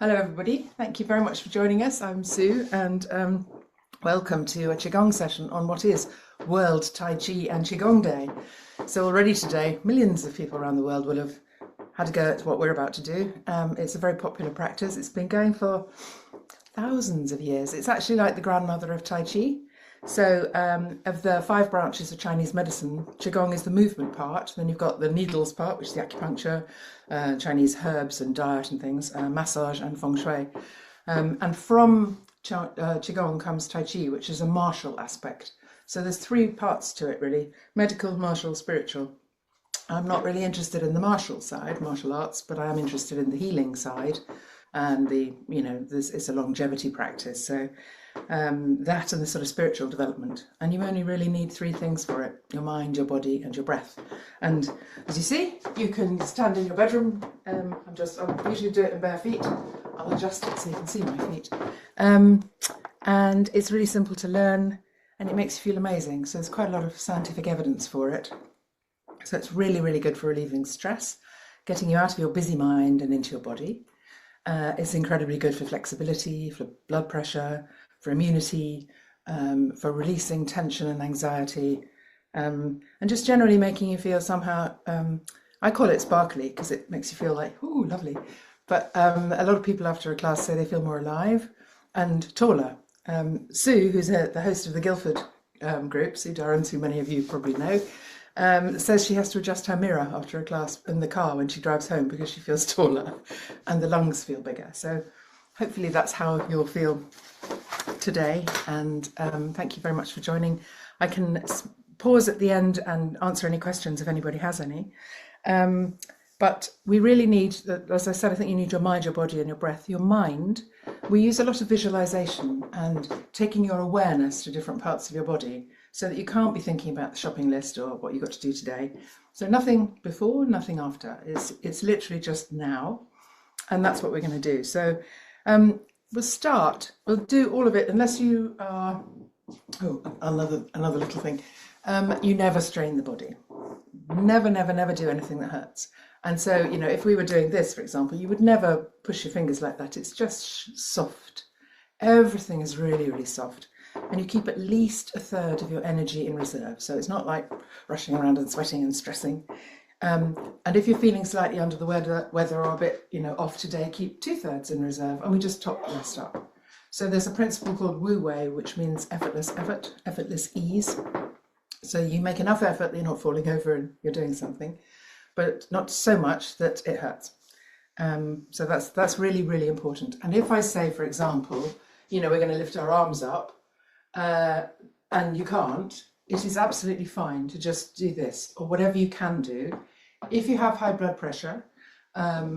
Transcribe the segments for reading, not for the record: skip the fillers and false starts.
Hello, everybody. Thank you very much for joining us. I'm Sue, and welcome to a Qigong session on what is World Tai Chi and Qigong Day. So already today, millions of people around the world will have had a go at what we're about to do. It's a very popular practice. It's been going for thousands of years. It's actually like the grandmother of Tai Chi. So of the 5 branches of Chinese medicine, Qigong is the movement part. Then you've got the needles part, which is the acupuncture, Chinese herbs and diet and things, massage and feng shui. And from Qigong comes Tai Chi, which is a martial aspect. So there's 3 parts to it, really: medical, martial, spiritual. I'm not really interested in the martial side, martial arts, but I am interested in the healing side. And it's a longevity practice. So that and the sort of spiritual development. And you only really need 3 things for it: your mind, your body, and your breath. And as you see, you can stand in your bedroom. I usually do it in bare feet. I'll adjust it so you can see my feet. And it's really simple to learn, and it makes you feel amazing. So there's quite a lot of scientific evidence for it. So it's really, really good for relieving stress, getting you out of your busy mind and into your body. It's incredibly good for flexibility, for blood pressure, for immunity, for releasing tension and anxiety, and just generally making you feel somehow, I call it sparkly because it makes you feel like, ooh, lovely. But a lot of people after a class say they feel more alive and taller. Sue, who's the host of the Guildford group, Sue Durrance, who many of you probably know, says she has to adjust her mirror after a class in the car when she drives home because she feels taller and the lungs feel bigger. So hopefully that's how you'll feel today. And thank you very much for joining. I can pause at the end and answer any questions if anybody has any. But we really need, as I said, I think you need your mind, your body, and your breath. Your mind, we use a lot of visualization and taking your awareness to different parts of your body, so that you can't be thinking about the shopping list or what you got to do today. So nothing before, nothing after. It's literally just now. And that's what we're going to do. So we'll do all of it, unless you are, another little thing. You never strain the body. Never, never, never do anything that hurts. And so, if we were doing this, for example, you would never push your fingers like that. It's just soft. Everything is really, really soft. And you keep at least 1/3 of your energy in reserve. So it's not like rushing around and sweating and stressing. And if you're feeling slightly under the weather or a bit, off today, keep 2/3 in reserve, and we just top the rest up. So there's a principle called Wu Wei, which means effortless effort, effortless ease. So you make enough effort that you're not falling over and you're doing something, but not so much that it hurts. So that's really, really important. And if I say, for example, we're going to lift our arms up, and you can't, it is absolutely fine to just do this, or whatever you can do. If you have high blood pressure,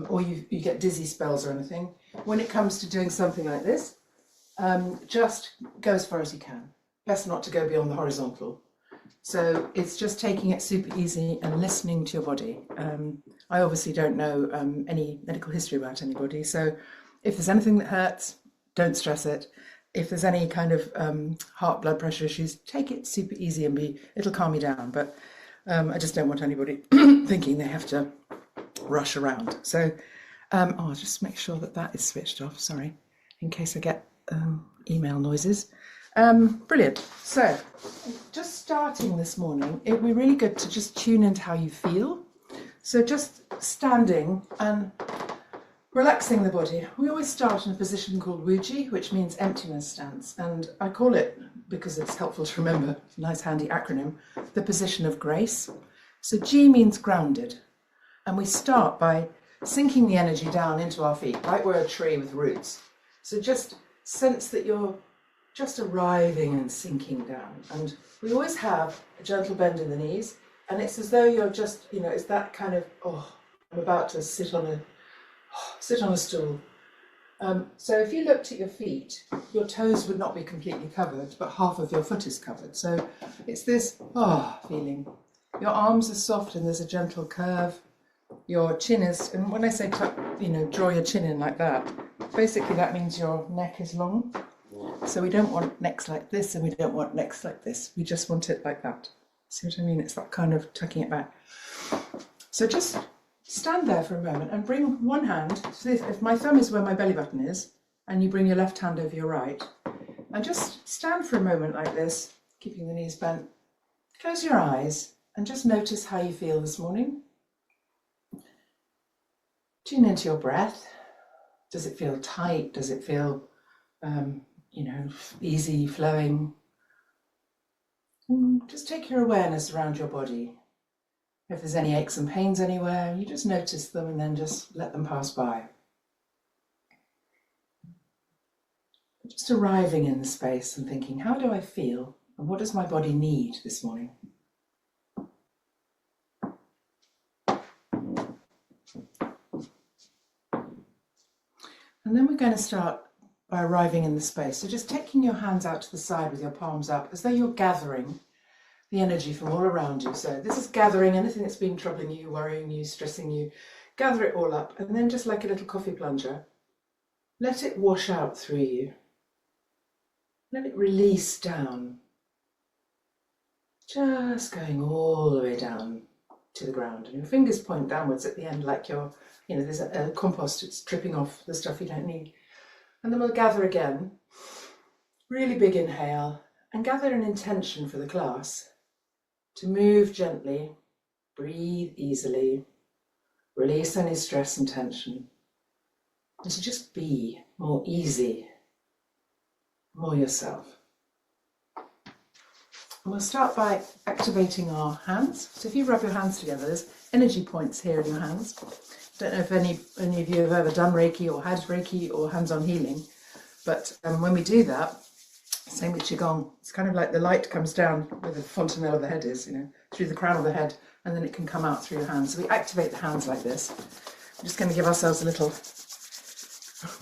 or you get dizzy spells or anything, when it comes to doing something like this, just go as far as you can. Best not to go beyond the horizontal. So it's just taking it super easy and listening to your body. I obviously don't know any medical history about anybody, so if there's anything that hurts, don't stress it. If there's any kind of heart blood pressure issues, take it super easy and it'll calm you down. But I just don't want anybody thinking they have to rush around. So I'll just make sure that is switched off, sorry, in case I get email noises. Brilliant. So just starting this morning, it would be really good to just tune into how you feel. So just standing and relaxing the body. We always start in a position called Wuji, which means emptiness stance. And I call it, because it's helpful to remember, nice handy acronym, the position of grace. So G means grounded. And we start by sinking the energy down into our feet, like we're a tree with roots. So just sense that you're just arriving and sinking down. And we always have a gentle bend in the knees. And it's as though you're just, it's that kind of, I'm about to sit on a stool. So if you looked at your feet, your toes would not be completely covered, but half of your foot is covered. So it's this feeling. Your arms are soft and there's a gentle curve. Your chin is, and when I say draw your chin in like that, basically that means your neck is long. So we don't want necks like this and we don't want necks like this. We just want it like that. See what I mean? It's that kind of tucking it back. So just stand there for a moment and bring one hand, so if my thumb is where my belly button is, and you bring your left hand over your right, and just stand for a moment like this, keeping the knees bent. Close your eyes and just notice how you feel this morning. Tune into your breath. Does it feel tight? Does it feel, easy flowing? Just take your awareness around your body. If there's any aches and pains anywhere, you just notice them and then just let them pass by. Just arriving in the space and thinking, how do I feel and what does my body need this morning? And then we're going to start by arriving in the space. So just taking your hands out to the side with your palms up, as though you're gathering the energy from all around you. So this is gathering anything that's been troubling you, worrying you, stressing you. Gather it all up, and then just like a little coffee plunger, let it wash out through you. Let it release down. Just going all the way down to the ground. And your fingers point downwards at the end like you're, there's a compost, it's tripping off the stuff you don't need. And then we'll gather again. Really big inhale, and gather an intention for the class. To move gently, breathe easily, release any stress and tension, and to just be more easy, more yourself. And we'll start by activating our hands. So if you rub your hands together, there's energy points here in your hands. I don't know if any of you have ever done Reiki or had Reiki or hands-on healing, but when we do that, same with Qigong, it's kind of like the light comes down where the fontanelle of the head is, through the crown of the head, and then it can come out through your hands. So we activate the hands like this. We're just going to give ourselves a little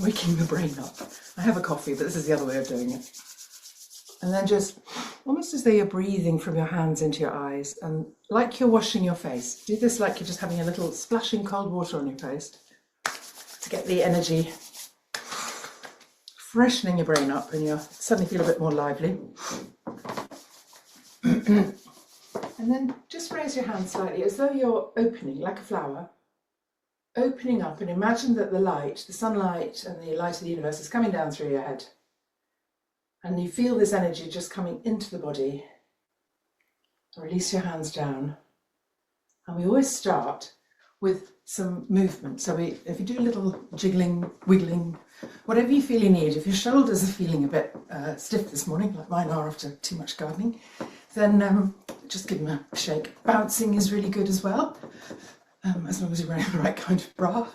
waking the brain up. I have a coffee, but this is the other way of doing it. And then just almost as though you're breathing from your hands into your eyes, and like you're washing your face. Do this like you're just having a little splashing cold water on your face to get the energy freshening your brain up, and you suddenly feel a bit more lively. And then just raise your hand slightly as though you're opening, like a flower, opening up, and imagine that the light, the sunlight and the light of the universe is coming down through your head. And you feel this energy just coming into the body. Release your hands down. And we always start with some movement. So if you do a little jiggling, wiggling, whatever you feel you need. If your shoulders are feeling a bit stiff this morning, like mine are after too much gardening, then just give them a shake. Bouncing is really good as well, as long as you're wearing the right kind of bra.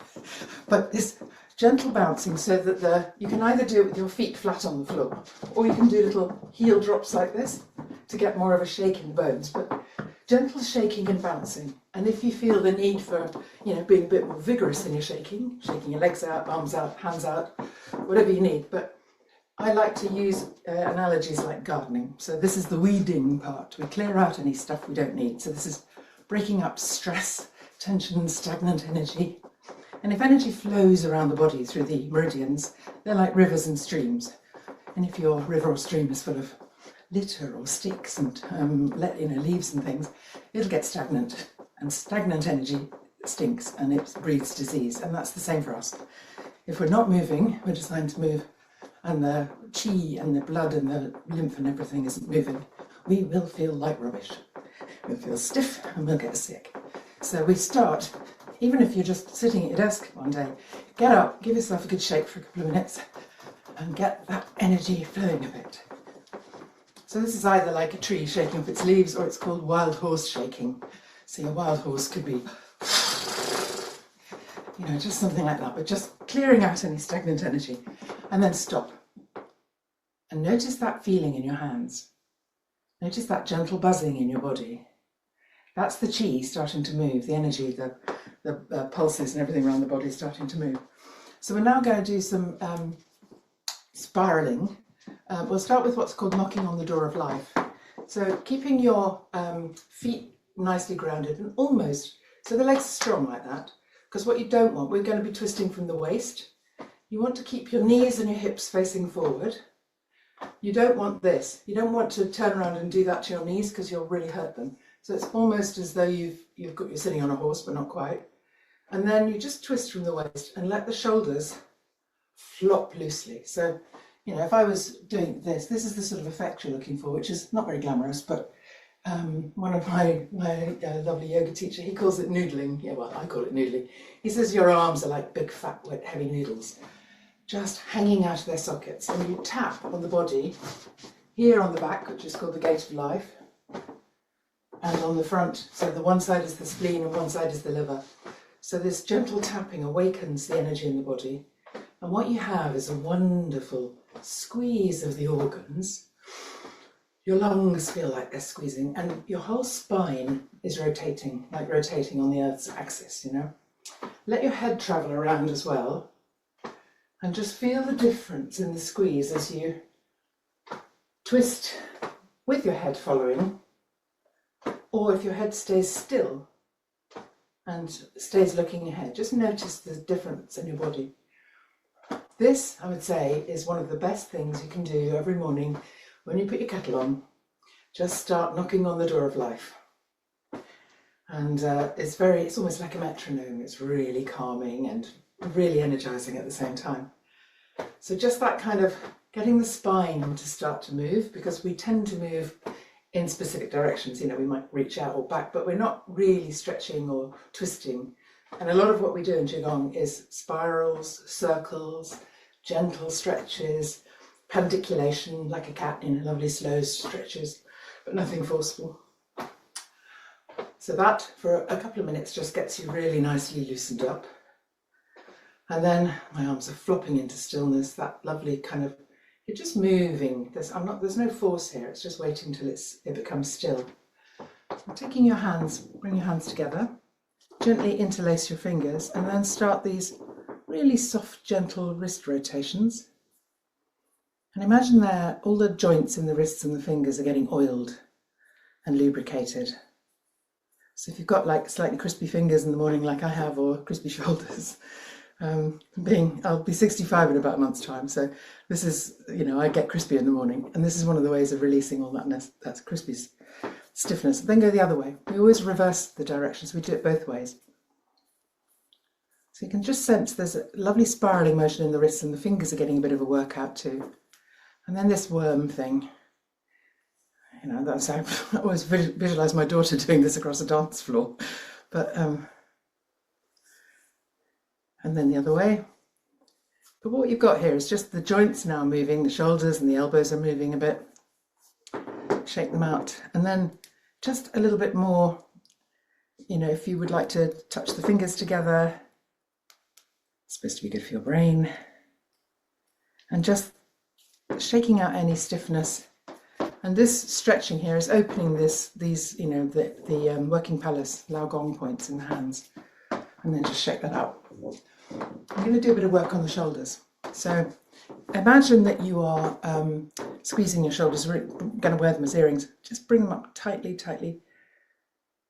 But this gentle bouncing, so that you can either do it with your feet flat on the floor, or you can do little heel drops like this to get more of a shake in the bones. But gentle shaking and bouncing. And if you feel the need for, being a bit more vigorous in your shaking your legs out, arms out, hands out, whatever you need. But I like to use analogies like gardening. So this is the weeding part. We clear out any stuff we don't need. So this is breaking up stress, tension, stagnant energy. And if energy flows around the body through the meridians, they're like rivers and streams. And if your river or stream is full of litter or sticks and leaves and things, it'll get stagnant. And stagnant energy stinks and it breeds disease. And that's the same for us. If we're not moving, we're designed to move, and the chi and the blood and the lymph and everything isn't moving, we will feel like rubbish. We'll feel stiff and we'll get sick. So we start, even if you're just sitting at your desk one day, get up, give yourself a good shake for a couple of minutes and get that energy flowing a bit. So this is either like a tree shaking off its leaves, or it's called wild horse shaking. So your wild horse could be, just something like that, but just clearing out any stagnant energy. And then stop. And notice that feeling in your hands. Notice that gentle buzzing in your body. That's the chi starting to move, the energy, the pulses and everything around the body starting to move. So we're now going to do some spiraling. We'll start with what's called knocking on the door of life. So keeping your feet nicely grounded and almost, so the legs are strong like that, because what you don't want, we're going to be twisting from the waist. You want to keep your knees and your hips facing forward. You don't want this. You don't want to turn around and do that to your knees because you'll really hurt them. So it's almost as though you're sitting on a horse, but not quite. And then you just twist from the waist and let the shoulders flop loosely. So, you know, if I was doing this, this is the sort of effect you're looking for, which is not very glamorous, but one of my lovely yoga teacher, he calls it noodling. Yeah, well, I call it noodling. He says your arms are like big, fat, wet, heavy noodles, just hanging out of their sockets. And you tap on the body, here on the back, which is called the gate of life, and on the front. So the one side is the spleen and one side is the liver. So this gentle tapping awakens the energy in the body. And what you have is a wonderful squeeze of the organs. Your lungs feel like they're squeezing, and your whole spine is rotating, like rotating on the Earth's axis, you know. Let your head travel around as well, and just feel the difference in the squeeze as you twist with your head following, or if your head stays still and stays looking ahead. Just notice the difference in your body. This, I would say, is one of the best things you can do every morning when you put your kettle on. Just start knocking on the door of life. And it's almost like a metronome. It's really calming and really energizing at the same time. So just that kind of getting the spine to start to move, because we tend to move in specific directions. You know, we might reach out or back, but we're not really stretching or twisting. And a lot of what we do in Qigong is spirals, circles, gentle stretches, pandiculation, like a cat in lovely slow stretches, but nothing forceful. So that, for a couple of minutes, just gets you really nicely loosened up. And then my arms are flopping into stillness, that lovely kind of, you're just moving. There's no force here, it's just waiting till it becomes still. So taking your hands, bring your hands together, gently interlace your fingers, and then start these really soft, gentle wrist rotations. And imagine that all the joints in the wrists and the fingers are getting oiled and lubricated. So if you've got like slightly crispy fingers in the morning like I have, or crispy shoulders, I'll be 65 in about a month's time, so this is, you know, I get crispy in the morning, and this is one of the ways of releasing all that crispy stiffness. Then go the other way. We always reverse the direction, so we do it both ways. So you can just sense there's a lovely spiraling motion in the wrists, and the fingers are getting a bit of a workout too. And then this worm thing, you know, that's how I always visualize my daughter doing this across a dance floor. But and then the other way. But what you've got here is just the joints now moving, the shoulders and the elbows are moving a bit. Shake them out. And then just a little bit more, you know, if you would like to touch the fingers together, it's supposed to be good for your brain. And just shaking out any stiffness. And this stretching here is opening these, you know, the working palace, Lao Gong points in the hands. And then just shake that out. I'm going to do a bit of work on the shoulders. So imagine that you are squeezing your shoulders. We're going to wear them as earrings. Just bring them up tightly, tightly.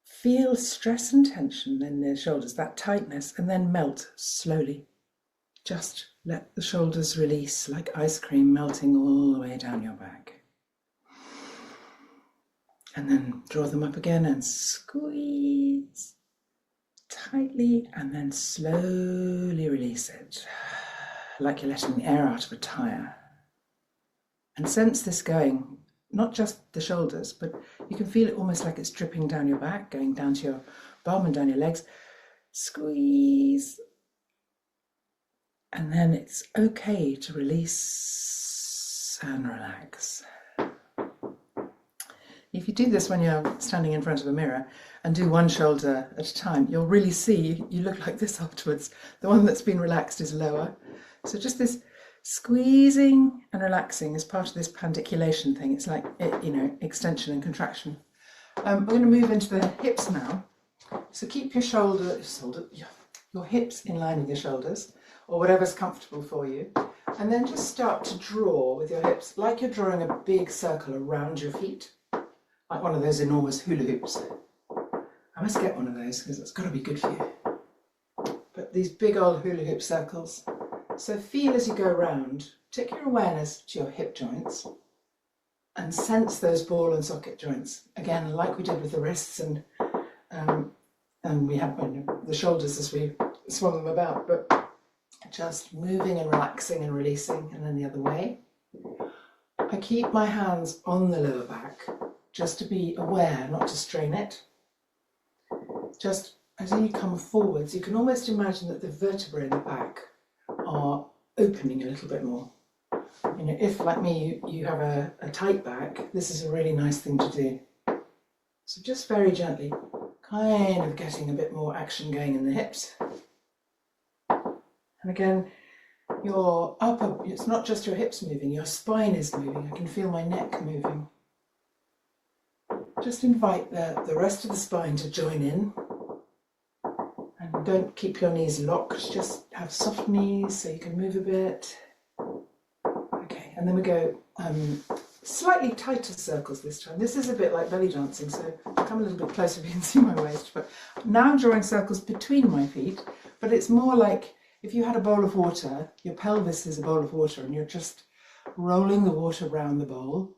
Feel stress and tension in the shoulders, that tightness, and then melt slowly. Just let the shoulders release like ice cream melting all the way down your back. And then draw them up again and squeeze tightly, and then slowly release it, like you're letting air out of a tire. And sense this going, not just the shoulders, but you can feel it almost like it's dripping down your back, going down to your bum and down your legs. Squeeze. And then it's okay to release and relax. If you do this when you're standing in front of a mirror and do one shoulder at a time, you'll really see you look like this afterwards. The one that's been relaxed is lower. So just this squeezing and relaxing is part of this pandiculation thing. It's like, you know, extension and contraction. We're going to move into the hips now. So keep your your hips in line with your shoulders, or whatever's comfortable for you. And then just start to draw with your hips, like you're drawing a big circle around your feet. Like one of those enormous hula hoops. I must get one of those because it's got to be good for you. But these big old hula hoop circles. So feel as you go around, take your awareness to your hip joints and sense those ball and socket joints. Again, like we did with the wrists and we have the shoulders as we swung them about, but just moving and relaxing and releasing, and then the other way. I keep my hands on the lower back just to be aware, not to strain it. Just as you come forwards, you can almost imagine that the vertebrae in the back are opening a little bit more. You know, if like me, you have a tight back, this is a really nice thing to do. So just very gently, kind of getting a bit more action going in the hips. And again, your upper, it's not just your hips moving, your spine is moving. I can feel my neck moving. Just invite the rest of the spine to join in. And don't keep your knees locked, just have soft knees so you can move a bit. Okay, and then we go slightly tighter circles this time. This is a bit like belly dancing, so come a little bit closer if you can see my waist. But now I'm drawing circles between my feet, but it's more like if you had a bowl of water, your pelvis is a bowl of water and you're just rolling the water around the bowl.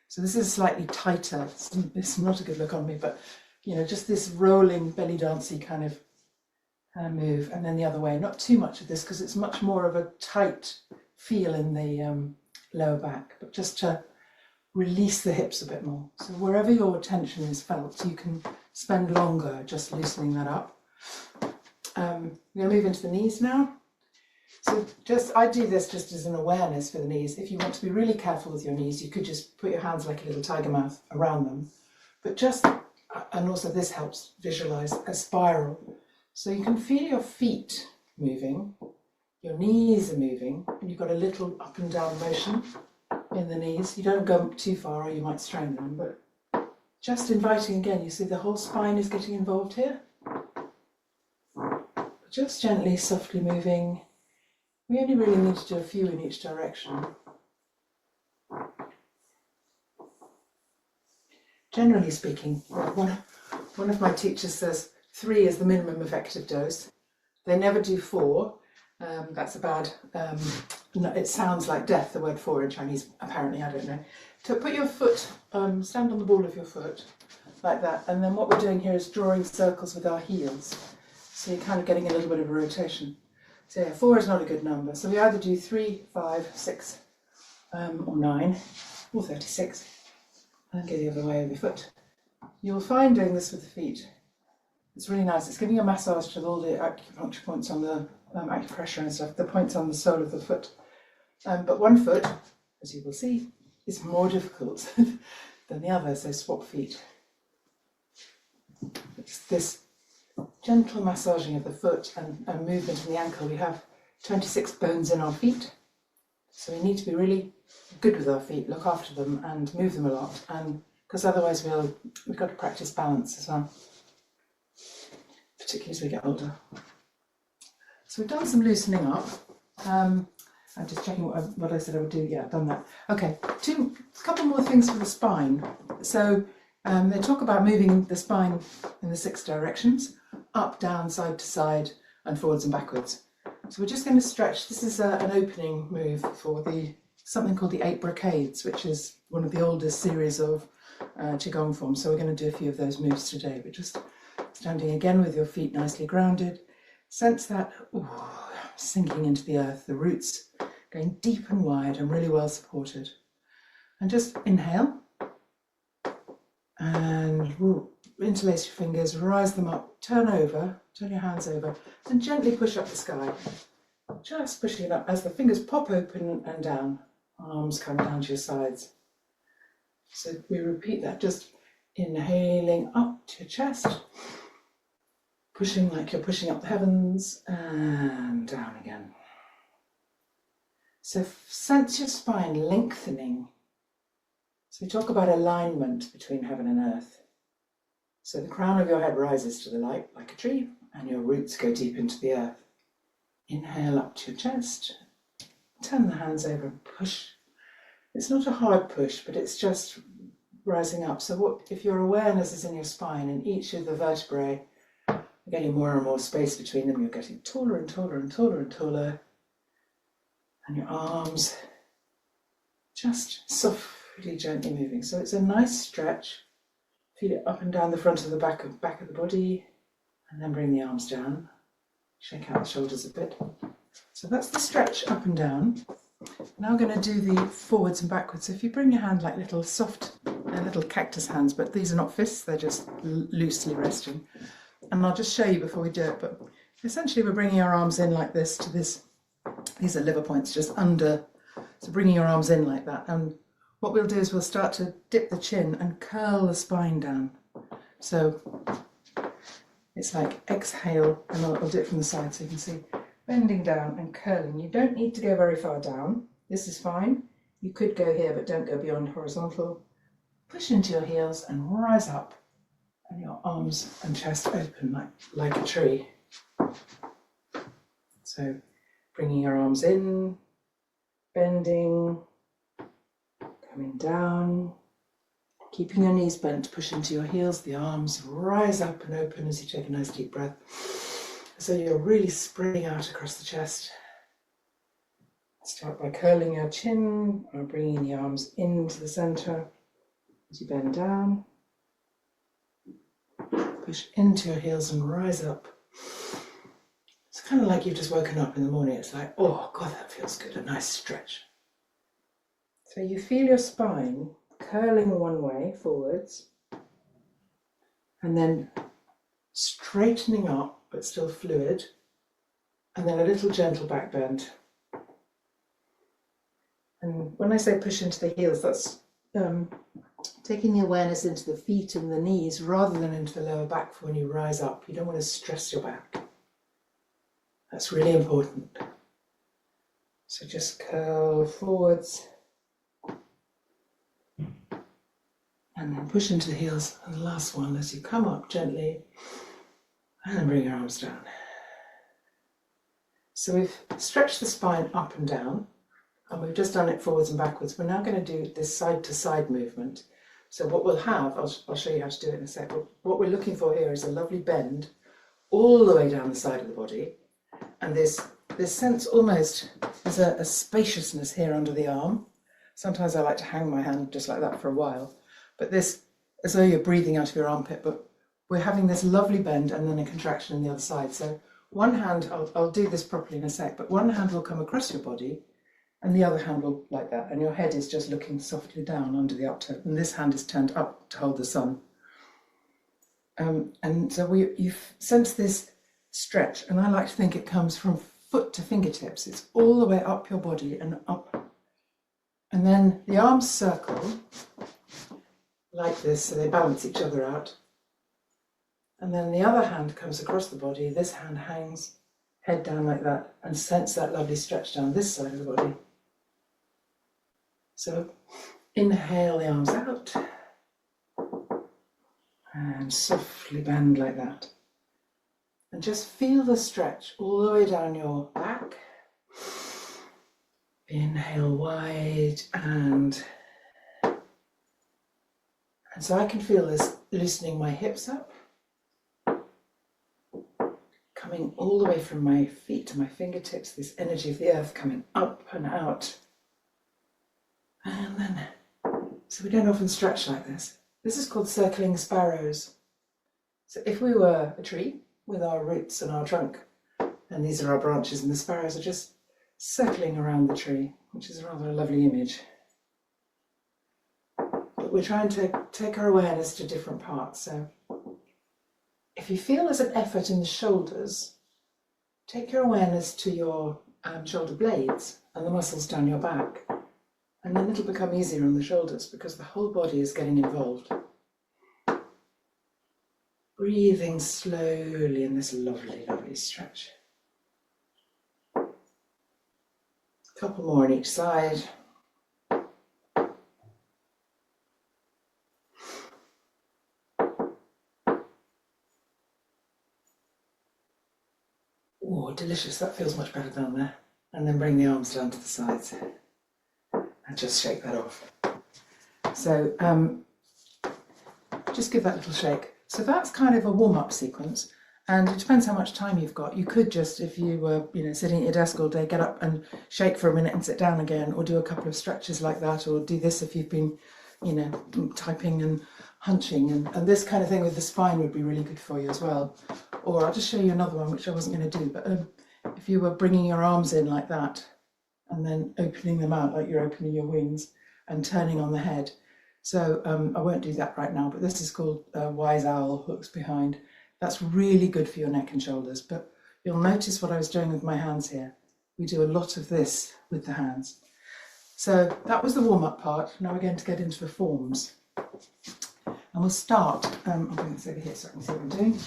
So this is slightly tighter. It's not a good look on me, but you know, just this rolling belly dancey kind of move, and then the other way. Not too much of this because it's much more of a tight feel in the lower back, but just to release the hips a bit more. So wherever your tension is felt, you can spend longer just loosening that up. We're going to move into the knees now. So I do this just as an awareness for the knees. If you want to be really careful with your knees, you could just put your hands like a little tiger mouth around them. But and also this helps visualize a spiral. So you can feel your feet moving, your knees are moving, and you've got a little up and down motion in the knees. You don't go too far or you might strain them, but just inviting again, you see the whole spine is getting involved here. Just gently, softly moving. We only really need to do a few in each direction. Generally speaking, one of my teachers says 3 is the minimum effective dose. They never do 4. That's a bad, no, it sounds like death, the word 4 in Chinese, apparently, I don't know. To put your foot, stand on the ball of your foot, like that, and then what we're doing here is drawing circles with our heels. So you're kind of getting a little bit of a rotation. So yeah, 4 is not a good number. So we either do 3, 5, 6, or 9, or 36, and then go the other way with your foot. You'll find doing this with the feet, it's really nice. It's giving a massage to all the acupuncture points on the acupressure and stuff, the points on the sole of the foot. But one foot, as you will see, is more difficult than the other, so swap feet. It's this gentle massaging of the foot and movement in the ankle. We have 26 bones in our feet, so we need to be really good with our feet, look after them and move them a lot, and because otherwise we've got to practice balance as well, particularly as we get older. So we've done some loosening up. I'm just checking what I said I would do. Yeah, I've done that. Okay, a couple more things for the spine. So they talk about moving the spine in the 6 directions: up, down, side to side, and forwards and backwards. So we're just going to stretch. This is an opening move for something called the 8 brocades, which is one of the oldest series of Qigong forms. So we're going to do a few of those moves today. But just standing again with your feet nicely grounded. Sense that sinking into the earth, the roots going deep and wide and really well supported. And just inhale. And interlace your fingers, rise them up, turn your hands over, and gently push up the sky. Just pushing it up as the fingers pop open and down, arms come down to your sides. So we repeat that, just inhaling up to your chest, pushing like you're pushing up the heavens, and down again. So sense your spine lengthening. So we talk about alignment between heaven and earth. So the crown of your head rises to the light like a tree, and your roots go deep into the earth. Inhale up to your chest, turn the hands over and push. It's not a hard push, but it's just rising up. So if your awareness is in your spine and each of the vertebrae are getting more and more space between them, you're getting taller and taller and taller and taller. And your arms just softly, gently moving. So it's a nice stretch. Feel it up and down the front of the back of the body, and then bring the arms down. Shake out the shoulders a bit. So that's the stretch up and down. Now I'm going to do the forwards and backwards. So if you bring your hand like little soft, little cactus hands, but these are not fists, they're just loosely resting. And I'll just show you before we do it, but essentially we're bringing our arms in like this to this. These are liver points just under, so bringing your arms in like that. And what we'll do is we'll start to dip the chin and curl the spine down. So it's like exhale, and I'll do it from the side so you can see. Bending down and curling. You don't need to go very far down. This is fine. You could go here, but don't go beyond horizontal. Push into your heels and rise up. And your arms and chest open like a tree. So bringing your arms in, bending, coming down, keeping your knees bent, push into your heels, the arms rise up and open as you take a nice deep breath. So you're really spreading out across the chest. Start by curling your chin or bringing the arms into the center as you bend down. Push into your heels and rise up. It's kind of like you've just woken up in the morning. It's like, oh God, that feels good, a nice stretch. So you feel your spine curling one way forwards and then straightening up but still fluid, and then a little gentle back bend. And when I say push into the heels, that's taking the awareness into the feet and the knees rather than into the lower back for when you rise up. You don't want to stress your back. That's really important. So just curl forwards and then push into the heels. And the last one, as you come up gently, and then bring your arms down. So we've stretched the spine up and down, and we've just done it forwards and backwards. We're now going to do this side to side movement. So what we'll have, I'll show you how to do it in a sec, but what we're looking for here is a lovely bend all the way down the side of the body. And this sense almost is a spaciousness here under the arm. Sometimes I like to hang my hand just like that for a while, but this, as though you're breathing out of your armpit, but we're having this lovely bend and then a contraction on the other side. So one hand, I'll do this properly in a sec, but one hand will come across your body and the other hand will like that. And your head is just looking softly down under the uptone. And this hand is turned up to hold the sun. And so you've sensed this stretch, and I like to think it comes from foot to fingertips. It's all the way up your body and up. And then the arms circle like this, so they balance each other out. And then the other hand comes across the body. This hand hangs, head down like that, and sense that lovely stretch down this side of the body. So inhale the arms out and softly bend like that. And just feel the stretch all the way down your back. Inhale wide and so I can feel this loosening my hips up, coming all the way from my feet to my fingertips, this energy of the earth coming up and out. And then, so we don't often stretch like this. This is called circling sparrows. So if we were a tree with our roots and our trunk, and these are our branches, and the sparrows are just circling around the tree, which is rather a lovely image. But we're trying to take our awareness to different parts. So if you feel there's an effort in the shoulders, take your awareness to your shoulder blades and the muscles down your back. And then it'll become easier on the shoulders because the whole body is getting involved. Breathing slowly in this lovely, lovely stretch. A couple more on each side. Oh, delicious. That feels much better down there. And then bring the arms down to the sides. And just shake that off. So just give that little shake. So that's kind of a warm-up sequence, and it depends how much time you've got. You could just, if you were sitting at your desk all day, get up and shake for a minute and sit down again, or do a couple of stretches like that, or do this if you've been typing and hunching, and this kind of thing with the spine would be really good for you as well. or I'll just show you another one, which I wasn't going to do, but if you were bringing your arms in like that, and then opening them out like you're opening your wings, and turning on the head. So I won't do that right now, but this is called Wise Owl, hooks behind. That's really good for your neck and shoulders, but you'll notice what I was doing with my hands here. We do a lot of this with the hands. So that was the warm-up part. Now we're going to get into the forms. And we'll start, I'll bring this over here so I can see what I'm doing.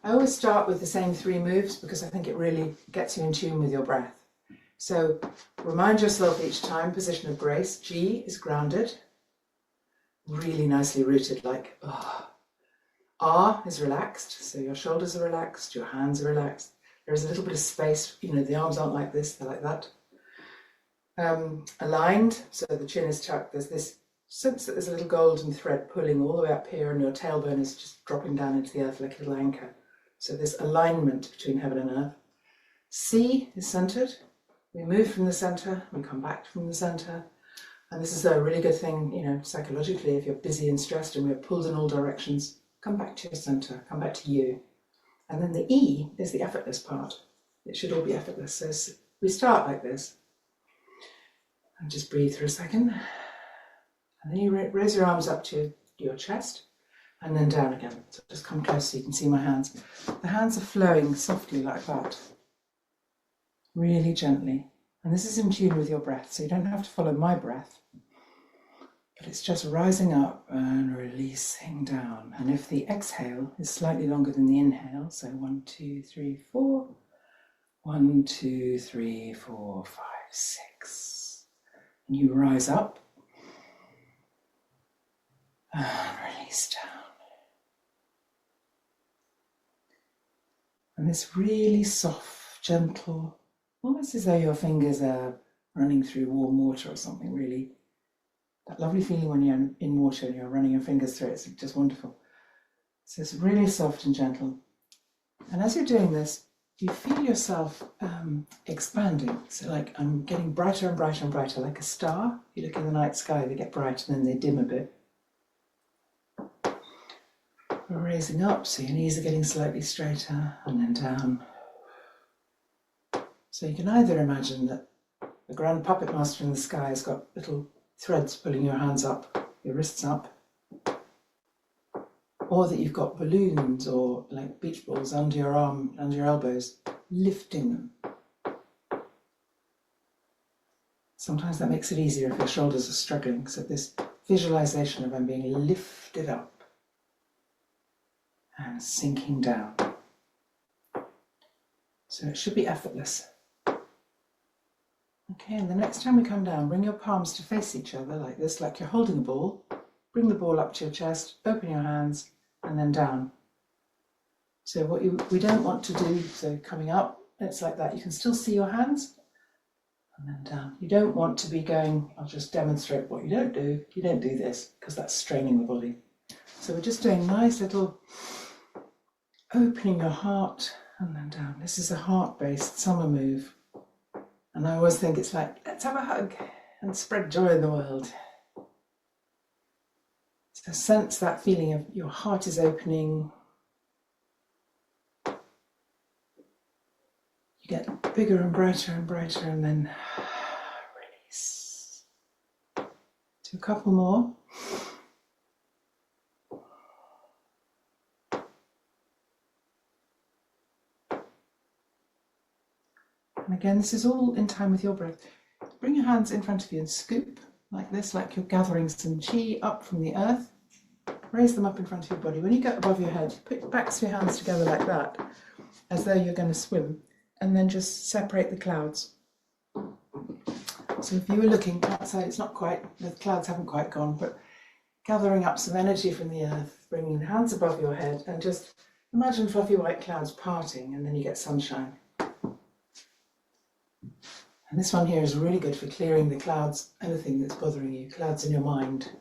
I always start with the same 3 moves because I think it really gets you in tune with your breath. So remind yourself each time, position of grace. G is grounded, really nicely rooted, like R is relaxed, so your shoulders are relaxed, your hands are relaxed. There is a little bit of space, you know, the arms aren't like this, they're like that. Aligned, so the chin is tucked. There's this sense that there's a little golden thread pulling all the way up here, and your tailbone is just dropping down into the earth like a little anchor. So this alignment between heaven and earth. C is centered. We move from the center, we come back from the center. And this is a really good thing, you know, psychologically, if you're busy and stressed and we're pulled in all directions, come back to your center, come back to you. And then the E is the effortless part. It should all be effortless. So we start like this. And just breathe for a second. And then you raise your arms up to your chest and then down again. So just come close so you can see my hands. The hands are flowing softly like that. Really gently. And this is in tune with your breath, so you don't have to follow my breath. But it's just rising up and releasing down. And if the exhale is slightly longer than the inhale, so 1, 2, 3, 4. 1, 2, 3, 4, 5, 6. And you rise up and release down. And this really soft, gentle, almost as though your fingers are running through warm water or something, really. That lovely feeling when you're in water and you're running your fingers through it, it's just wonderful. So it's really soft and gentle. And as you're doing this, you feel yourself expanding. So like I'm getting brighter and brighter and brighter, like a star. You look in the night sky, they get bright and then they dim a bit. We're raising up, so your knees are getting slightly straighter and then down. So you can either imagine that the grand puppet master in the sky has got little threads pulling your hands up, your wrists up, or that you've got balloons or like beach balls under your arm, under your elbows, lifting them. Sometimes that makes it easier if your shoulders are struggling. So this visualization of them being lifted up and sinking down. So it should be effortless. Okay, and the next time we come down, bring your palms to face each other like this, like you're holding a ball. Bring the ball up to your chest, open your hands, and then down. So what we don't want to do, so coming up, it's like that. You can still see your hands, and then down. You don't want to be going, I'll just demonstrate what you don't do. You don't do this, because that's straining the body. So we're just doing nice little opening your heart, and then down. This is a heart-based summer move. And I always think it's like, let's have a hug and spread joy in the world. So sense that feeling of your heart is opening. You get bigger and brighter, and then release. Do a couple more. And again, this is all in time with your breath. Bring your hands in front of you and scoop like this, like you're gathering some chi up from the earth. Raise them up in front of your body. When you get above your head, put your backs of your hands together like that, as though you're going to swim, and then just separate the clouds. So if you were looking outside, it's not quite, the clouds haven't quite gone, but gathering up some energy from the earth, bringing the hands above your head, and just imagine fluffy white clouds parting, and then you get sunshine. And this one here is really good for clearing the clouds, anything that's bothering you, clouds in your mind,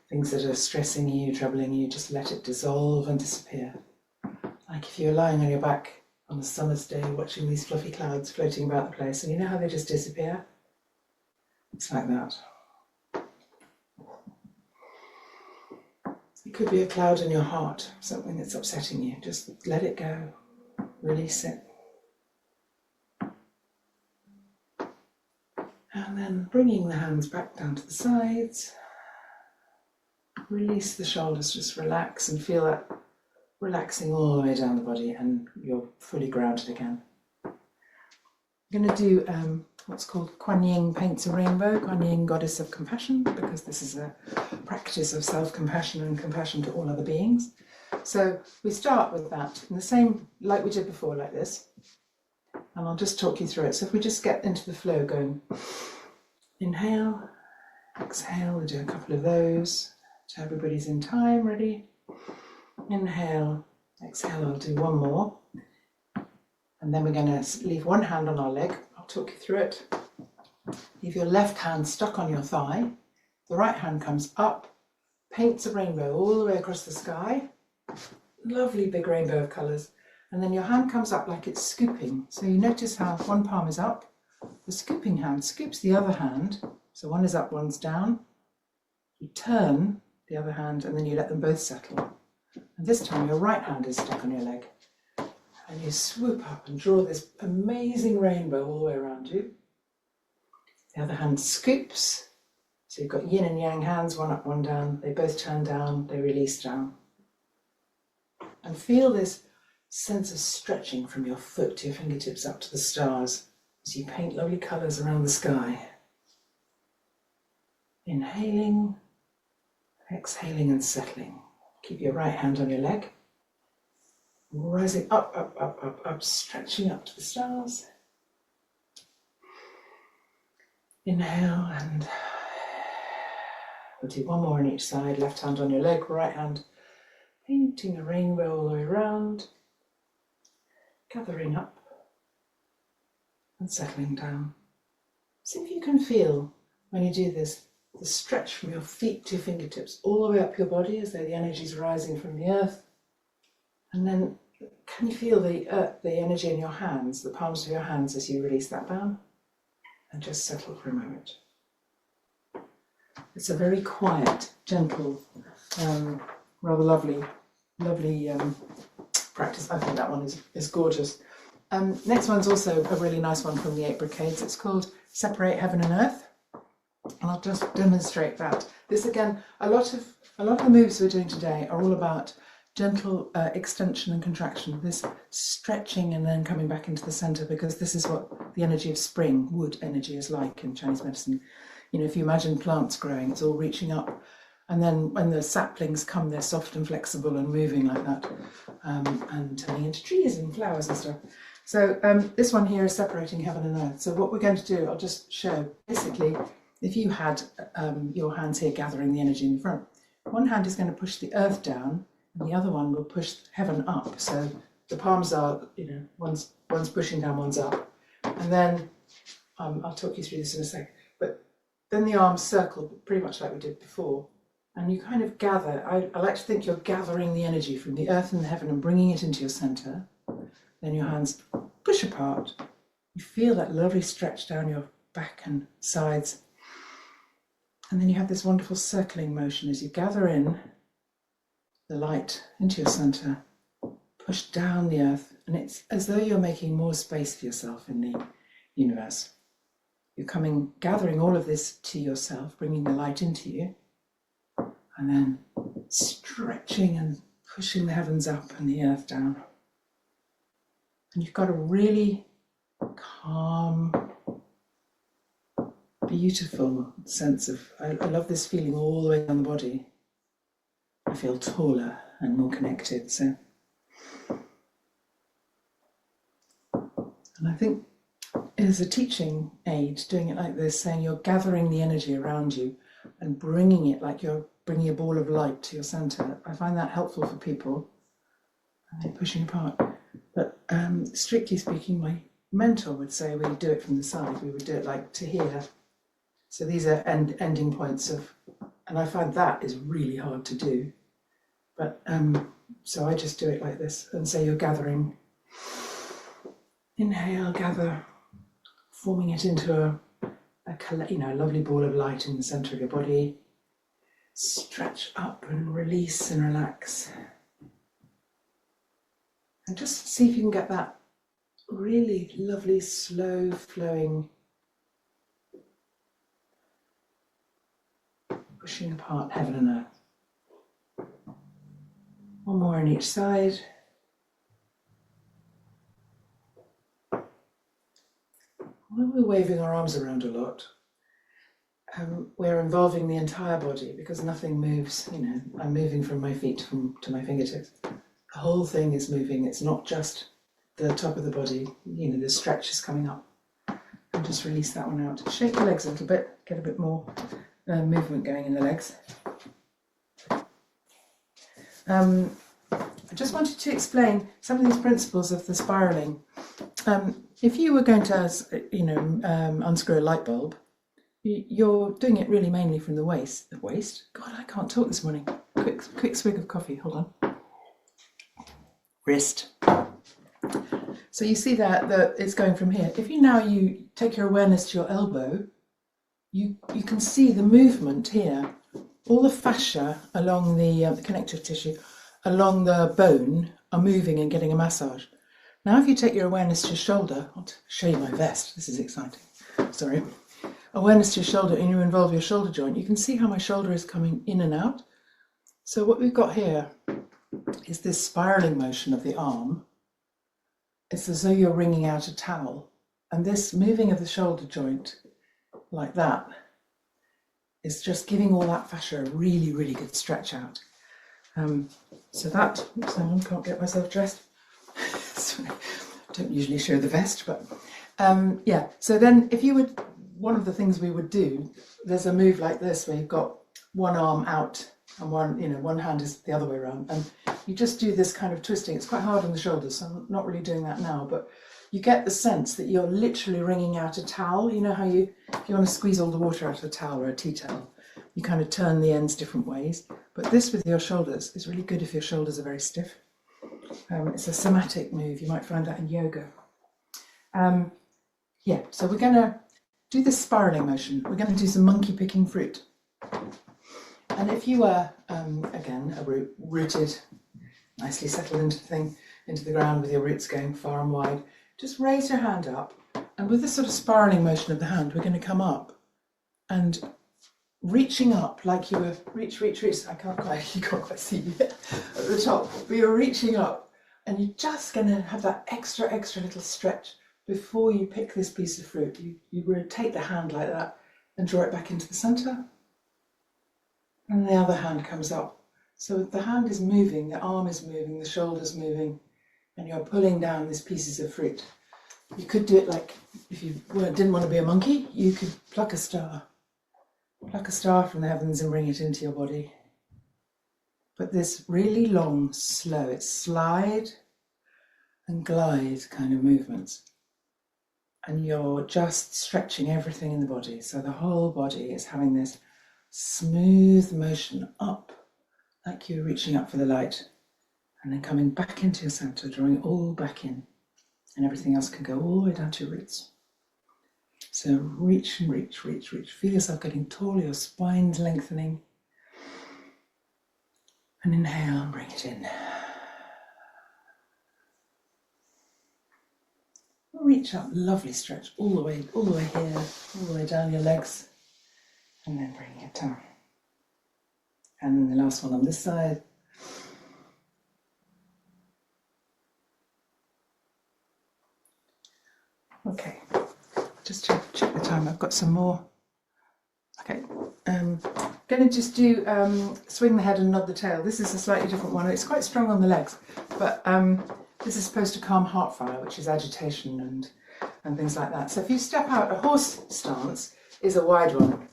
things that are stressing you, troubling you, just let it dissolve and disappear. Like if you're lying on your back on a summer's day watching these fluffy clouds floating about the place, and you know how they just disappear? It's like that. It could be a cloud in your heart, something that's upsetting you. Just let it go, release it. And then bringing the hands back down to the sides. Release the shoulders, just relax and feel that relaxing all the way down the body, and you're fully grounded again. I'm going to do what's called Kuan Yin paints a rainbow, Kuan Yin goddess of compassion, because this is a practice of self-compassion and compassion to all other beings. So we start with that in the same, like we did before, like this. And I'll just talk you through it. So if we just get into the flow going, inhale, exhale, we'll do a couple of those. So everybody's in time, ready? Inhale, exhale, I'll do one more. And then we're going to leave one hand on our leg. I'll talk you through it. Leave your left hand stuck on your thigh. The right hand comes up, paints a rainbow all the way across the sky. Lovely big rainbow of colours. And then your hand comes up like it's scooping. So you notice how one palm is up. The scooping hand scoops the other hand. So one is up, one's down. You turn the other hand and then you let them both settle. And this time your right hand is stuck on your leg. And you swoop up and draw this amazing rainbow all the way around you. The other hand scoops. So you've got yin and yang hands, one up, one down. They both turn down, they release down. And feel this sense of stretching from your foot to your fingertips up to the stars as you paint lovely colours around the sky. Inhaling, exhaling and settling. Keep your right hand on your leg. Rising up, up, up, up, up, stretching up to the stars. Inhale and we'll do one more on each side. Left hand on your leg, right hand painting a rainbow all the way around. Gathering up and settling down. See if you can feel, when you do this, the stretch from your feet to your fingertips all the way up your body as though the energy is rising from the earth. And then can you feel the energy in your hands, the palms of your hands as you release that down? And just settle for a moment. It's a very quiet, gentle, rather lovely practice. I think that one is gorgeous. Next one's also a really nice one from the 8 Brigades. It's called Separate Heaven and Earth. And I'll just demonstrate that. This again, a lot of the moves we're doing today are all about gentle extension and contraction, this stretching and then coming back into the center, because this is what the energy of spring, wood energy, is like in Chinese medicine. You know, if you imagine plants growing, it's all reaching up. And then when the saplings come, they're soft and flexible and moving like that, and turning into trees and flowers and stuff. So this one here is separating heaven and earth. So what we're going to do, I'll just show. Basically, if you had your hands here gathering the energy in the front, one hand is going to push the earth down, and the other one will push heaven up. So the palms are, you know, one's pushing down, one's up. And then, I'll talk you through this in a sec, but then the arms circle pretty much like we did before. And you kind of gather, I like to think you're gathering the energy from the earth and the heaven and bringing it into your center. Then your hands push apart. You feel that lovely stretch down your back and sides. And then you have this wonderful circling motion as you gather in the light into your center, push down the earth, and it's as though you're making more space for yourself in the universe. You're gathering all of this to yourself, bringing the light into you, and then stretching and pushing the heavens up and the earth down. And you've got a really calm, beautiful sense of, I love this feeling all the way down the body. I feel taller and more connected. So, and I think as a teaching aid, doing it like this, saying you're gathering the energy around you and bringing it like you're bringing a ball of light to your center, I find that helpful for people. And they're pushing apart. But strictly speaking, my mentor would say we do it from the side. We would do it like to here. So these are ending points of, and I find that is really hard to do. But so I just do it like this and say you're gathering. Inhale, gather, forming it into a lovely ball of light in the center of your body. stretch up and release and relax. And just see if you can get that really lovely, slow flowing, pushing apart heaven and earth. One more on each side. When we're waving our arms around a lot, we're involving the entire body because nothing moves. You know, I'm moving from my feet to my fingertips. The whole thing is moving. It's not just the top of the body. You know, the stretch is coming up. And just release that one out. Shake the legs a little bit. Get a bit more movement going in the legs. I just wanted to explain some of these principles of the spiraling. If you were going to, unscrew a light bulb, you're doing it really mainly from the waist. The waist? God, I can't talk this morning. Quick swig of coffee. Hold on. Wrist. So you see that it's going from here. If you take your awareness to your elbow, you can see the movement here. All the fascia along the connective tissue, along the bone, are moving and getting a massage. Now, if you take your awareness to your shoulder, I'll show you my vest. This is exciting. Sorry. Awareness to your shoulder, and you involve your shoulder joint. You can see how my shoulder is coming in and out. So what we've got here is this spiraling motion of the arm. It's as though you're wringing out a towel. And this moving of the shoulder joint like that is just giving all that fascia a really, really good stretch out. So that, oops, hang on, can't get myself dressed. Sorry, don't usually show the vest, but yeah. So then if you would, one of the things we would do, there's a move like this where you've got one arm out and one hand is the other way around. And you just do this kind of twisting. It's quite hard on the shoulders, so I'm not really doing that now, but you get the sense that you're literally wringing out a towel. You know how if you want to squeeze all the water out of a towel or a tea towel, you kind of turn the ends different ways. But this with your shoulders is really good if your shoulders are very stiff. It's a somatic move. You might find that in yoga. Yeah, so we're going to do this spiraling motion. We're going to do some monkey picking fruit. And if you were, again, rooted, nicely settled into the ground with your roots going far and wide, just raise your hand up. And with this sort of spiraling motion of the hand, we're going to come up and reaching up like you were reach. You can't quite see you at the top, but you're reaching up and you're just going to have that extra little stretch before you pick this piece of fruit. You rotate the hand like that and draw it back into the center, and the other hand comes up. So the hand is moving, the arm is moving, the shoulder's moving, and you're pulling down these pieces of fruit. You could do it like, if you didn't want to be a monkey, you could pluck a star. Pluck a star from the heavens and bring it into your body. But this really long, slow, it's slide and glide kind of movements. And you're just stretching everything in the body. So the whole body is having this smooth motion up, like you're reaching up for the light, and then coming back into your center, drawing it all back in. And everything else can go all the way down to your roots. So reach and reach. Feel yourself getting taller, your spine's lengthening. And inhale and bring it in. Reach up, lovely stretch all the way here, all the way down your legs. And then bring it down. And then the last one on this side. Okay. Just check the time. I've got some more. Okay, going to just do swing the head and nod the tail. This is a slightly different one. It's quite strong on the legs, but this is supposed to calm heart fire, which is agitation and things like that. So if you step out, a horse stance is a wide one,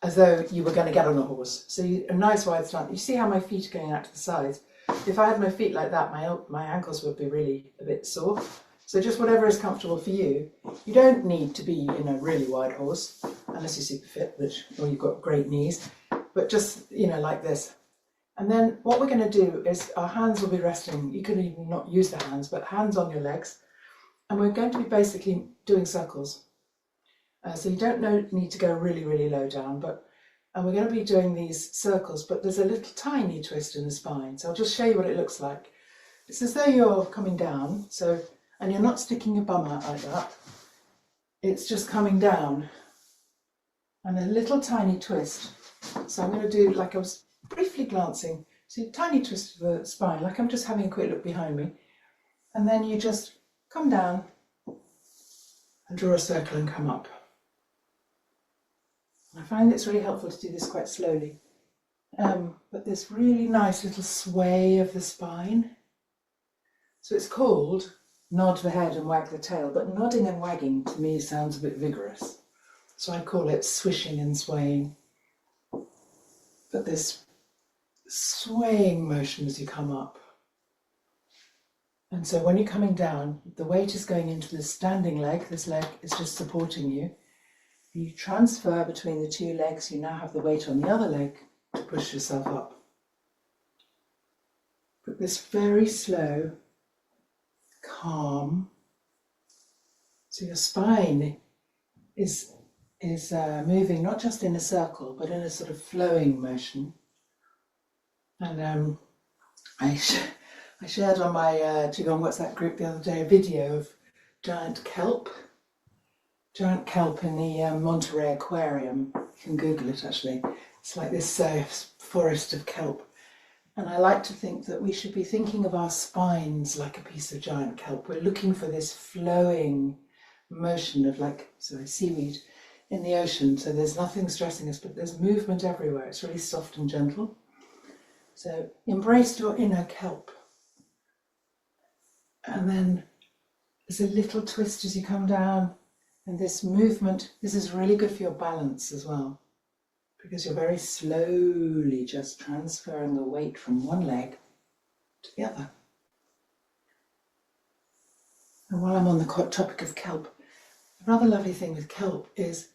as though you were going to get on a horse. So a nice wide stance. You see how my feet are going out to the sides. If I had my feet like that, my ankles would be really a bit sore. So just whatever is comfortable for you. You don't need to be in a really wide horse, unless you're super fit, or you've got great knees, but just, like this. And then what we're going to do is our hands will be resting. You can even not use the hands, but hands on your legs. And we're going to be basically doing circles. So you don't need to go really, really low down, but And we're going to be doing these circles, but there's a little tiny twist in the spine. So I'll just show you what it looks like. It's as though you're coming down, and you're not sticking your bum out like that. It's just coming down and a little tiny twist. So I'm going to do, like I was briefly glancing, see a tiny twist of the spine, like I'm just having a quick look behind me. And then you just come down and draw a circle and come up. I find it's really helpful to do this quite slowly. But this really nice little sway of the spine. So it's called nod the head and wag the tail, but nodding and wagging to me sounds a bit vigorous. So I call it swishing and swaying. But this swaying motion as you come up. And so when you're coming down, the weight is going into the standing leg. This leg is just supporting you. You transfer between the two legs. You now have the weight on the other leg to push yourself up. But this very slow, calm. So your spine is moving not just in a circle, but in a sort of flowing motion. And I shared on my Qigong WhatsApp group the other day a video of giant kelp in the Monterey Aquarium. You can Google it actually. It's like this forest of kelp. And I like to think that we should be thinking of our spines like a piece of giant kelp. We're looking for this flowing motion of seaweed in the ocean. So there's nothing stressing us, but there's movement everywhere. It's really soft and gentle. So embrace your inner kelp. And then there's a little twist as you come down. And this movement, this is really good for your balance as well, because you're very slowly just transferring the weight from one leg to the other. And while I'm on the topic of kelp, a rather lovely thing with kelp is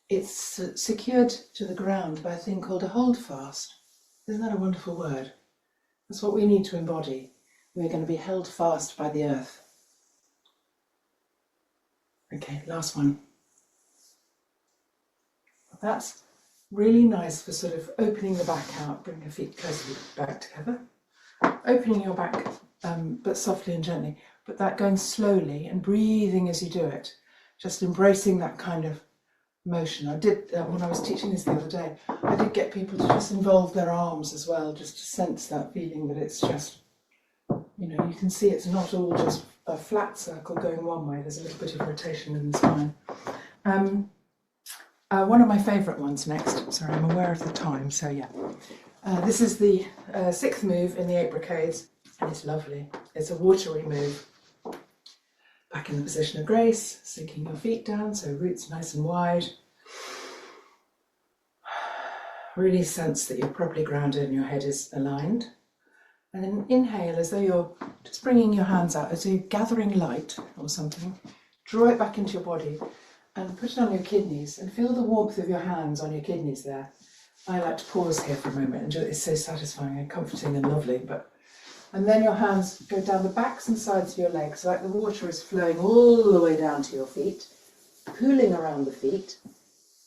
it's secured to the ground by a thing called a holdfast. Isn't that a wonderful word? That's what we need to embody. We're going to be held fast by the earth. Okay, last one. That's really nice for sort of opening the back out, bring your feet closely back together. Opening your back, but softly and gently, but that going slowly and breathing as you do it. Just embracing that kind of motion. I did, when I was teaching this the other day, I did get people to just involve their arms as well, just to sense that feeling that it's just, you can see it's not all just a flat circle going one way. There's a little bit of rotation in the spine. One of my favourite ones next. Sorry, I'm aware of the time, so yeah. This is the sixth move in the 8 brocades, and it's lovely. It's a watery move. Back in the position of grace, sinking your feet down, so roots nice and wide. Really sense that you're properly grounded and your head is aligned. And then inhale as though you're just bringing your hands out, as though you're gathering light or something. Draw it back into your body and put it on your kidneys and feel the warmth of your hands on your kidneys there. I like to pause here for a moment, and it's so satisfying and comforting and lovely. And then your hands go down the backs and sides of your legs, like the water is flowing all the way down to your feet, pooling around the feet.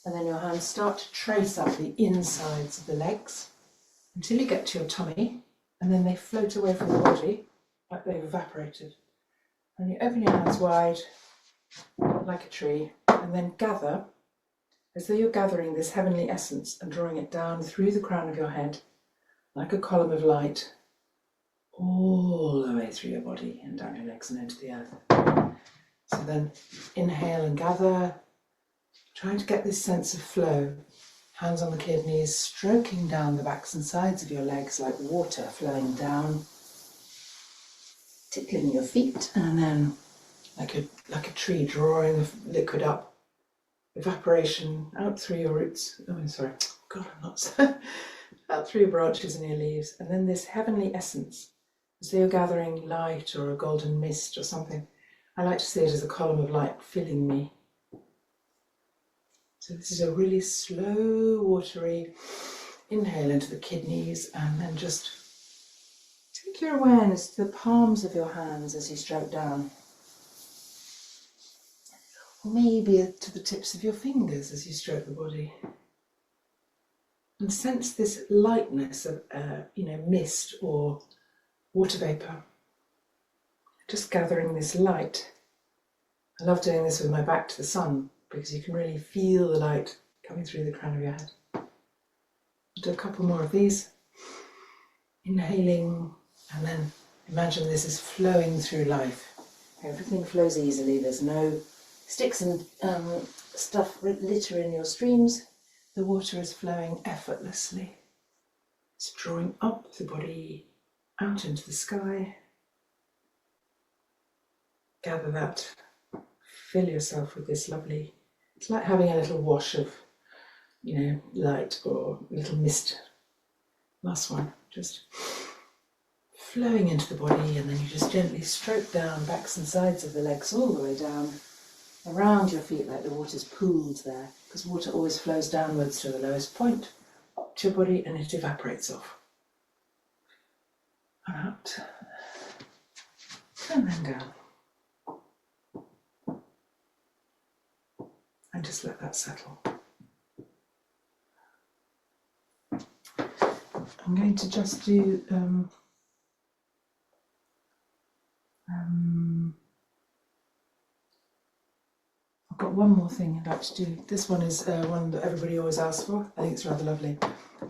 And then your hands start to trace up the insides of the legs until you get to your tummy. And then they float away from the body like they've evaporated. And you open your hands wide like a tree, and then gather as though you're gathering this heavenly essence and drawing it down through the crown of your head like a column of light all the way through your body and down your legs and into the earth. So then inhale and gather, trying to get this sense of flow. Hands on the kidneys, stroking down the backs and sides of your legs like water flowing down, tickling your feet, and then like a tree drawing the liquid up, evaporation out through your roots. Oh, sorry, God, I'm not. Out through your branches and your leaves, and then this heavenly essence, as though you're gathering light or a golden mist or something. I like to see it as a column of light filling me. So this is a really slow, watery inhale into the kidneys, and then just take your awareness to the palms of your hands as you stroke down. Or maybe to the tips of your fingers as you stroke the body. and sense this lightness of, mist or water vapour. Just gathering this light. I love doing this with my back to the sun because you can really feel the light coming through the crown of your head. I'll do a couple more of these. Inhaling, and then imagine this is flowing through life. Everything flows easily. There's no sticks and stuff littering your streams. The water is flowing effortlessly. It's drawing up the body, out into the sky. Gather that. Fill yourself with this lovely, it's like having a little wash of, light or a little mist. Last one, just flowing into the body, and then you just gently stroke down backs and sides of the legs all the way down, around your feet like the water's pooled there, because water always flows downwards to the lowest point, up to your body, and it evaporates off. And out, and then down. And just let that settle. I'm going to just do I've got one more thing I'd like to do. This one is one that everybody always asks for. I think it's rather lovely.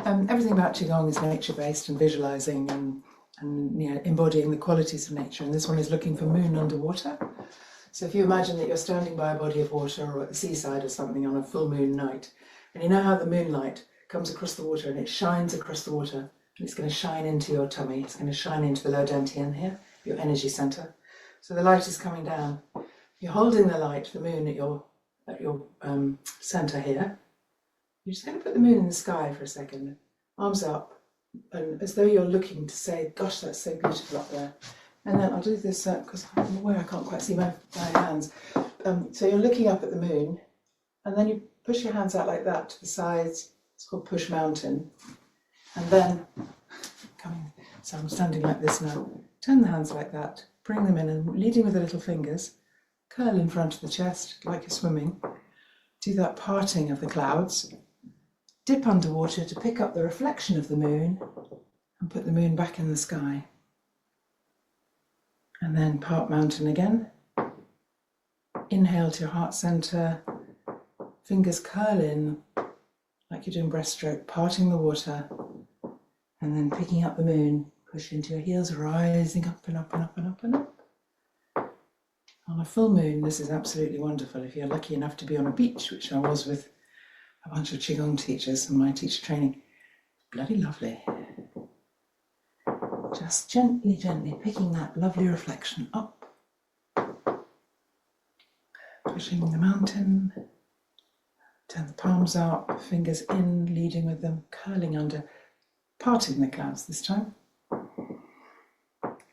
Everything about Qigong is nature-based and visualising and embodying the qualities of nature. And this one is looking for moon underwater. So if you imagine that you're standing by a body of water or at the seaside or something on a full moon night, and you know how the moonlight comes across the water and it shines across the water, and it's going to shine into your tummy, it's going to shine into the low dantian here, your energy centre. So the light is coming down. You're holding the light, the moon at your centre here. You're just going to put the moon in the sky for a second, arms up, and as though you're looking to say, gosh, that's so beautiful up there. And then I'll do this because I'm aware I can't quite see my hands. So you're looking up at the moon, and then you push your hands out like that to the sides. It's called push mountain. And then, so I'm standing like this now. Turn the hands like that, bring them in, and leading with the little fingers, curl in front of the chest like you're swimming. Do that parting of the clouds. Dip underwater to pick up the reflection of the moon, and put the moon back in the sky. And then part mountain again. Inhale to your heart center. Fingers curl in like you're doing breaststroke, parting the water. And then picking up the moon, push into your heels, rising up and up and up and up and up. On a full moon, this is absolutely wonderful. If you're lucky enough to be on a beach, which I was with a bunch of Qigong teachers and my teacher training, bloody lovely. Just gently, gently picking that lovely reflection up, pushing the mountain, turn the palms out, fingers in, leading with them, curling under, parting the clouds this time.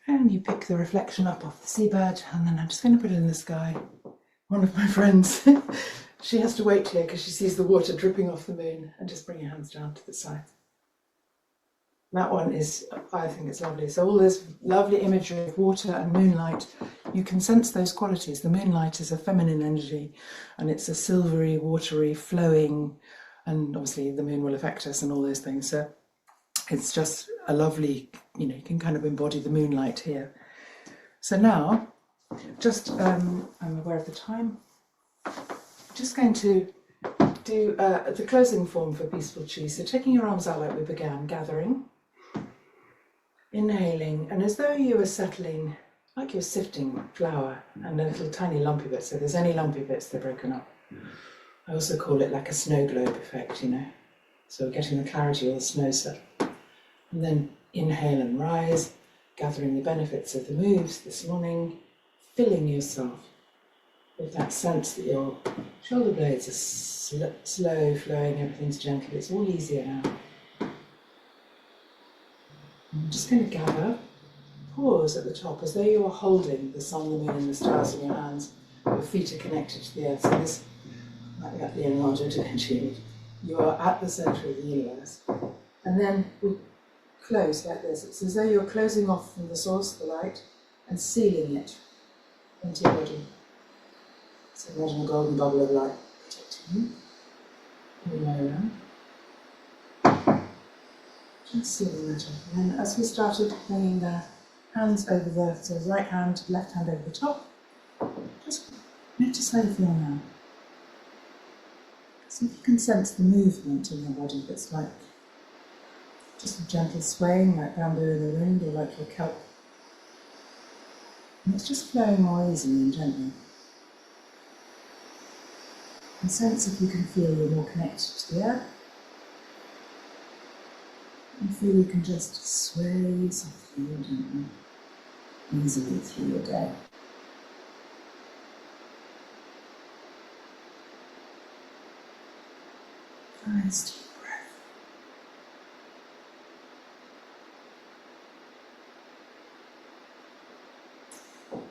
And you pick the reflection up off the seabed, and then I'm just going to put it in the sky. One of my friends, she has to wait here because she sees the water dripping off the moon, and just bring your hands down to the side. That one is, I think it's lovely. So all this lovely imagery of water and moonlight, you can sense those qualities. The moonlight is a feminine energy, and it's a silvery, watery, flowing, and obviously the moon will affect us and all those things. So it's just a lovely, you can kind of embody the moonlight here. So now, just, I'm aware of the time, just going to do the closing form for Peaceful Chi. So taking your arms out like we began, gathering. Inhaling, and as though you were settling, like you're sifting flour and a little tiny lumpy bits. So if there's any lumpy bits, they're broken up. I also call it like a snow globe effect, So we're getting the clarity of the snow settle. And then inhale and rise, gathering the benefits of the moves this morning, filling yourself with that sense that your shoulder blades are slow flowing, everything's gentle, it's all easier now. I'm just going to gather, pause at the top as though you are holding the sun, the moon and the stars in your hands. Your feet are connected to the earth. So this, like that Leonardo da Vinci, you are at the centre of the universe. And then we close like this. It's as though you're closing off from the source, the light, and sealing it into your body. So imagine a golden bubble of light protecting you all the way around. Just soothing that up. And then as we started bringing the hands over the, so right hand, left hand over the top, just notice how you feel now. See if you can sense the movement in your body that's like just a gentle swaying, like bamboo in the wind, or like your kelp. And it's just flowing more easily and gently. And sense if you can feel you're more connected to the earth. And feel you can just sway softly and gently, easily through your day. Nice deep breath.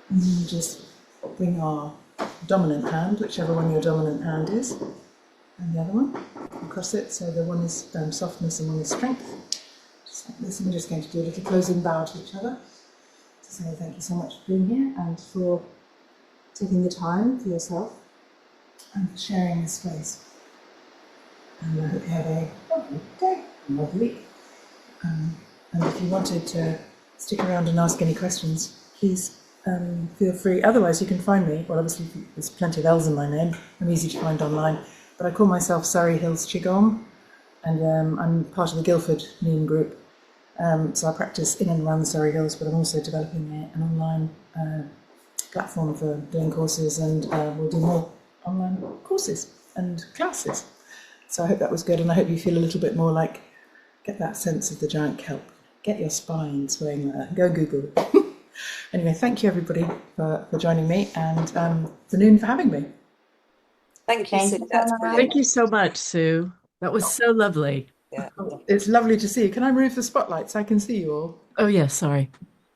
And then just bring our dominant hand, whichever one your dominant hand is, and the other one across it. So the one is softness and one is strength. Just like this. And we're just going to do a little closing bow to each other to say thank you so much for being here and for taking the time for yourself and for sharing this space. And I hope you have a lovely day, a lovely week. And if you wanted to stick around and ask any questions, please feel free. Otherwise, you can find me. Well, obviously, there's plenty of L's in my name. I'm easy to find online. But I call myself Surrey Hills Qigong, and I'm part of the Guildford Moon group. So I practice in and around the Surrey Hills, but I'm also developing an online platform for doing courses, and we'll do more online courses and classes. So I hope that was good, and I hope you feel a little bit more like, get that sense of the giant kelp. Get your spine swaying there. Go Google it. Anyway, thank you everybody for joining me, and for Noon for having me. Thank you, Sue. That's brilliant. Thank you so much, Sue. That was so lovely. Yeah. It's lovely to see you. Can I move the spotlight so I can see you all? Oh, yeah, sorry.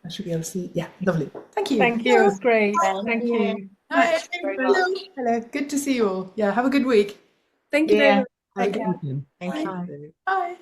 I should be able to see. Yeah, lovely. Thank you. Thank you. It was great. Thank you. Hi. Hello. Good to see you all. Yeah, have a good week. Thank you very much. Thank Thank you. Thank you. Bye.